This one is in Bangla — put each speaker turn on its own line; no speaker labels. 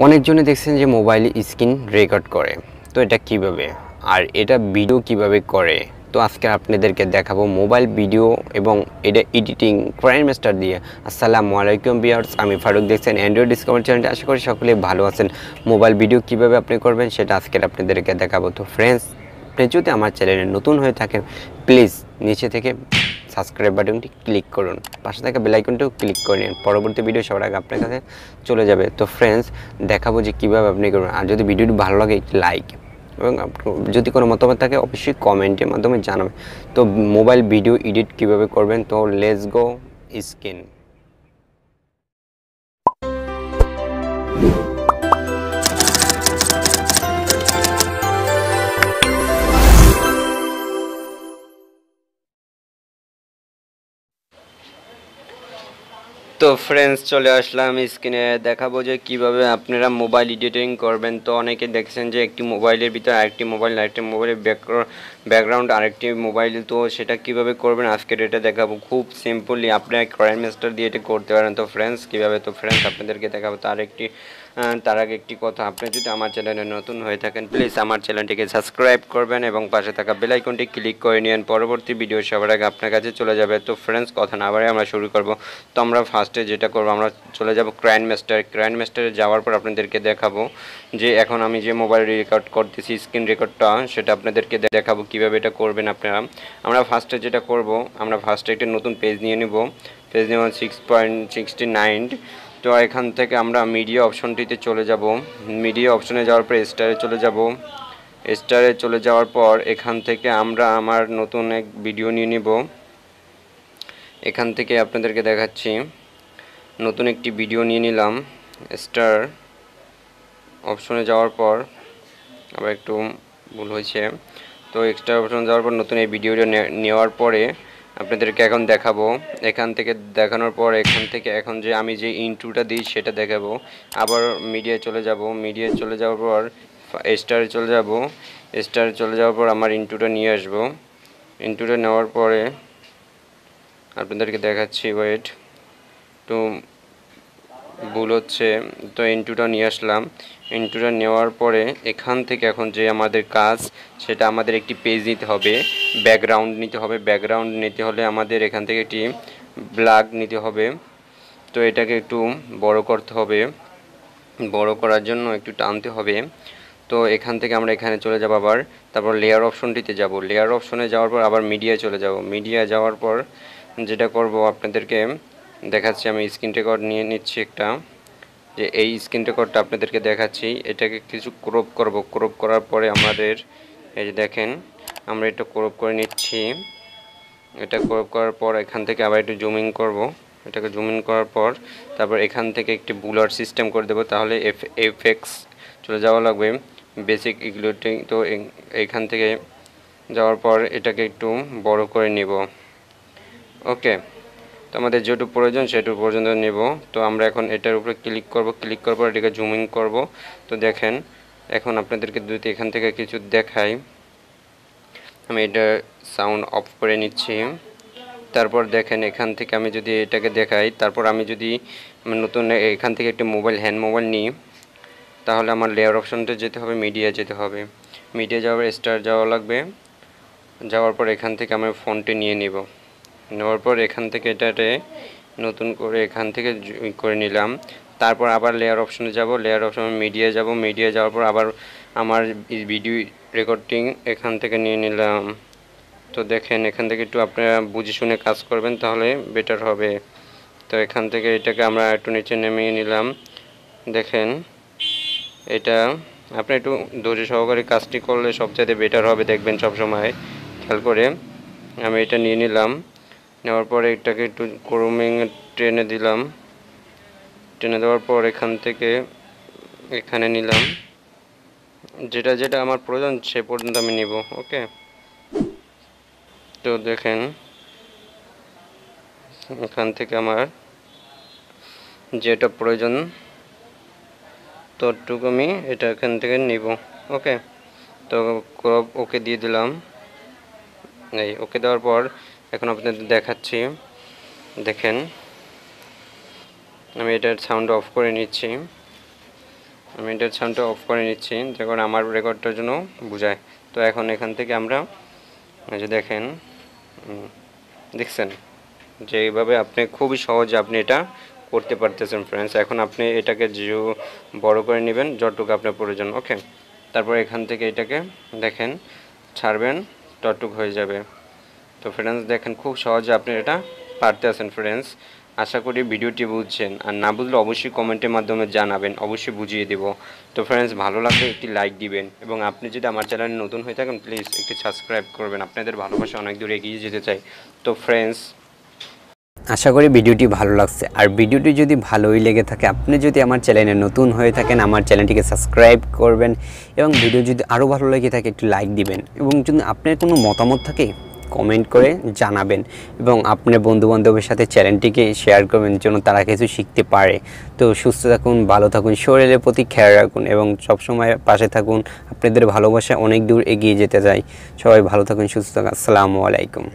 অনেকজনে দেখছেন যে মোবাইলে স্ক্রিন রেকর্ড করে, তো এটা কিভাবে আর এটা ভিডিও কিভাবে করে। তো আজকে আপনাদেরকে দেখাবো মোবাইল ভিডিও এবং এটা এডিটিং ক্রাইম মাস্টার দিয়ে। আসসালামু আলাইকুম ভিউয়ার্স, আমি ফারুক, দেখছেন অ্যান্ড্রয়েড ডিসকভার চ্যানেলটা। আশা করি সকলে ভালো আছেন। মোবাইল ভিডিও কিভাবে আপনি করবেন সেটা আজকে আপনাদেরকে দেখাবো। তো ফ্রেন্ডস, আপনি যদি আমার চ্যানেলে নতুন হয়ে থাকেন প্লিজ নিচে থেকে সাবস্ক্রাইব বাটনটি ক্লিক করুন, পাশে থাকা বেল আইকনটাও ক্লিক করে নিন। পরবর্তী ভিডিও সবার আগে আপনার কাছে চলে যাবে। তো ফ্রেন্ডস, দেখাবো যে কীভাবে আপনি করবেন। আর যদি ভিডিওটি ভালো লাগে একটি লাইক এবং যদি কোনো মতামত থাকে অবশ্যই কমেন্টের মাধ্যমে জানাবেন। তো মোবাইল ভিডিও এডিট কীভাবে করবেন, তো লেটস গো স্ক্রিন। তো ফ্রেন্ডস, চলে আসলাম স্ক্রিনে। দেখাবো যে কিভাবে আপনারা মোবাইল এডিটিং করবেন। তো অনেকে দেখছেন যে একটি মোবাইলের ভিতরে আরেকটি মোবাইলের ব্যাকগ্রাউন্ড আরেকটি মোবাইল, তো সেটা কিভাবে করবেন আজকের এটা দেখাবো। খুব সিম্পলি আপনারা ক্রাইম মাস্টার দিয়ে এটা করতে পারেন। তো ফ্রেন্ডস, কীভাবে, তো ফ্রেন্ডস আপনাদেরকে দেখাবো। তার আগে একটি কথা, আপনি যদি আমার চ্যানেলে নতুন হয়ে থাকেন প্লিজ আমার চ্যানেলটিকে সাবস্ক্রাইব করবেন এবং পাশে থাকা বেল আইকনটি ক্লিক করে নিন। পরবর্তী ভিডিও সবার আগে আপনার কাছে চলে যাবে। তো ফ্রেন্ডস, কথা না বাড়িয়ে আমরা শুরু করব। তো আমরা ফার্স্টে যেটা করবো, আমরা চলে যাব ক্রাইম মাস্টারে যাওয়ার পর আপনাদেরকে দেখাবো যে এখন আমি যে মোবাইল রেকর্ড করতেছি স্ক্রিন রেকর্ডটা, সেটা আপনাদেরকে দেখাবো কীভাবে এটা করবেন আপনারা। আমরা ফার্স্টে যেটা করব, আমরা ফার্স্টে একটা নতুন পেজ নিয়ে নেব। পেজ নেব 6.69। তো এখান থেকে আমরা মিডিয়া অপশনটিতে চলে যাব। মিডিয়া অপশনে যাওয়ার পর স্টারে চলে যাওয়ার পর এখান থেকে আমরা আমার নতুন এক ভিডিও নিয়ে নেব। এখান থেকে আপনাদেরকে দেখাচ্ছি, নতুন একটি ভিডিও নিয়ে নিলাম। স্টার অপশনে যাওয়ার পর আবার একটু ভুল হয়েছে। তো এক্সট্রা অপশন যাওয়ার পর নতুন এই ভিডিওটা নেওয়ার পরে আপনাদেরকে এখন দেখাবো। এখান থেকে দেখানোর পর এখান থেকে এখন যে আমি যে ইন্ট্রোটা দিই সেটা দেখাবো। আবার মিডিয়ায় চলে যাওয়ার পর স্টারে চলে যাওয়ার পর আমার ইন্ট্রোটা নিয়ে আসবো। ইন্ট্রোটা নেওয়ার পরে আপনাদেরকে দেখাচ্ছি, ওয়েট, তো ভুল হচ্ছে। তো ইন্ট্রোটা নিয়ে আসলাম। ইন্ট্রোটা নেওয়ার পরে এখান থেকে এখন যে আমাদের কাজ, সেটা আমাদের একটি পেজ নিতে হবে, ব্যাকগ্রাউন্ড নিতে হলে আমাদের এখান থেকে একটি ব্ল্যাক নিতে হবে। তো এটাকে একটু বড় করতে হবে, বড় করার জন্য একটু টানতে হবে। তো এখান থেকে আমরা এখানে চলে যাব, আবার তারপর লেয়ার অপশনটিতে যাব। লেয়ার অপশনে যাওয়ার পর আবার মিডিয়ায় চলে যাব। মিডিয়া যাওয়ার পর যেটা করব আপনাদেরকে দেখাচ্ছি, আমি স্ক্রিন রেকর্ড নিয়ে নিচ্ছি একটা, যে এই স্ক্রিন রেকর্ডটা আপনাদেরকে দেখাচ্ছি। এটাকে কিছু ক্রপ করব। ক্রপ করার পরে আমাদের এই যে দেখেন, আমরা এটা ক্রপ করে নিচ্ছি। এটা ক্রপ করার পর এখান থেকে আবার একটু জুমিং করব। এটাকে জুমিং করার পর তারপর এখান থেকে একটি বুলার সিস্টেম করে দেব। তাহলে এফএক্স চলে যাওয়া লাগবে, বেসিক ইগুলোটি। তো এখান থেকে যাওয়ার পর এটাকে একটু বড় করে নেব। ওকে, তো আমাদের যেটুকু প্রয়োজন সেটুকু পর্যন্ত নেব। তো আমরা এখন এটার উপরে ক্লিক করব। ক্লিক করার পর এটাকে জুমিং করব। তো দেখেন, এখন আপনাদেরকে যদি এখান থেকে কিছু দেখাই, আমি এটা সাউন্ড অফ করে নিচ্ছি। তারপর দেখেন, এখান থেকে আমি যদি এটাকে দেখাই, তারপর আমি যদি নতুন এখান থেকে একটি হ্যান্ড মোবাইল নিই, তাহলে আমার লেয়ার অপশনটা যেতে হবে, মিডিয়া যেতে হবে। মিডিয়া যাওয়ার স্টার যাওয়া লাগবে। যাওয়ার পর এখান থেকে আমি ফোনটি নিয়ে নিব। নেওয়ার পর এখান থেকে এটাতে নতুন করে এখান থেকে করে নিলাম। তারপর আবার লেয়ার অপশনে যাব। লেয়ার অপশনে মিডিয়া যাব। মিডিয়া যাওয়ার পর আবার আমার ভিডিও রেকর্ডিং এখান থেকে নিয়ে নিলাম। তো দেখেন, এখান থেকে একটু আপনারা বুঝে শুনে কাজ করবেন, তাহলে বেটার হবে। তো এখান থেকে এটাকে আমরা একটু নিচে নামিয়ে নিলাম। দেখেন, এটা আপনি একটু ধৈর্য সহকারে কাজটি করলে সবচাইতে বেটার হবে, দেখবেন সবসময় খেয়াল করে। আমি এটা নিয়ে নিলাম। নেওয়ার পরে এটাকে একটু ক্রোমিং টেনে দিলাম। টেনে দেওয়ার পর এখান থেকে এখানে নিলাম। যেটা যেটা আমার প্রয়োজন সে পর্যন্ত আমি নিব। ওকে, তো দেখেন, এখান থেকে আমার যেটা প্রয়োজন ততটুকু আমি এটা এখান থেকে নিব। ওকে, তো ক্রপ ওকে দিয়ে দিলাম। এই ওকে দেওয়ার পর এখন আপনাদের দেখাচ্ছি। দেখেন, আমি এটার সাউন্ড অফ করে নিচ্ছি। আমি এটার সাউন্ডটা অফ করে নিচ্ছি যখন আমার রেকর্ডটার জন্য বোঝায়। তো এখন এখান থেকে আমরা এই যে দেখেন, দেখছেন যে এইভাবে আপনি খুবই সহজে আপনি এটা করতে পারতেছেন ফ্রেন্ডস। এখন আপনি এটাকে বড় করে নেবেন যতটুকু আপনার প্রয়োজন। ওকে, তারপর এখান থেকে এটাকে দেখেন ছাড়বেন, ততটুকু হয়ে যাবে। তো ফ্রেন্ডস দেখেন খুব সহজে আপনি এটা পারতেছেন ফ্রেন্ডস। আশা করি ভিডিওটি বুঝছেন, আর না বুঝলে অবশ্যই কমেন্টের মাধ্যমে জানাবেন, অবশ্যই বুঝিয়ে দেব। তো ফ্রেন্ডস ভালো লাগলে একটি লাইক দিবেন, এবং আপনি যদি আমার চ্যানেলে নতুন হয়ে থাকেন প্লিজ একটি সাবস্ক্রাইব করবেন। আপনাদের ভালোবাসা অনেক দূর এগিয়ে যেতে চাই। তো ফ্রেন্ডস
আশা করি ভিডিওটি ভালো লাগছে, আর ভিডিওটি যদি ভালোই লেগে থাকে, আপনি যদি আমার চ্যানেলে নতুন হয়ে থাকেন আমার চ্যানেলটিকে সাবস্ক্রাইব করবেন, এবং ভিডিও যদি আরও ভালো লেগে থাকে একটু লাইক দিবেন, এবং যদি আপনার কোনো মতামত থাকে কমেন্ট করে জানাবেন, এবং আপনার বন্ধুবান্ধবের সাথে চ্যানেলটিকে শেয়ার করবেন যেন তারা কিছু শিখতে পারে। তো সুস্থ থাকুন, ভালো থাকুন, শরীরের প্রতি খেয়াল রাখুন, এবং সবসময় পাশে থাকুন। আপনাদের ভালোবাসা অনেক দূর এগিয়ে যেতে চাই। সবাই ভালো থাকুন, সুস্থ থাকুন। আসসালামু আলাইকুম।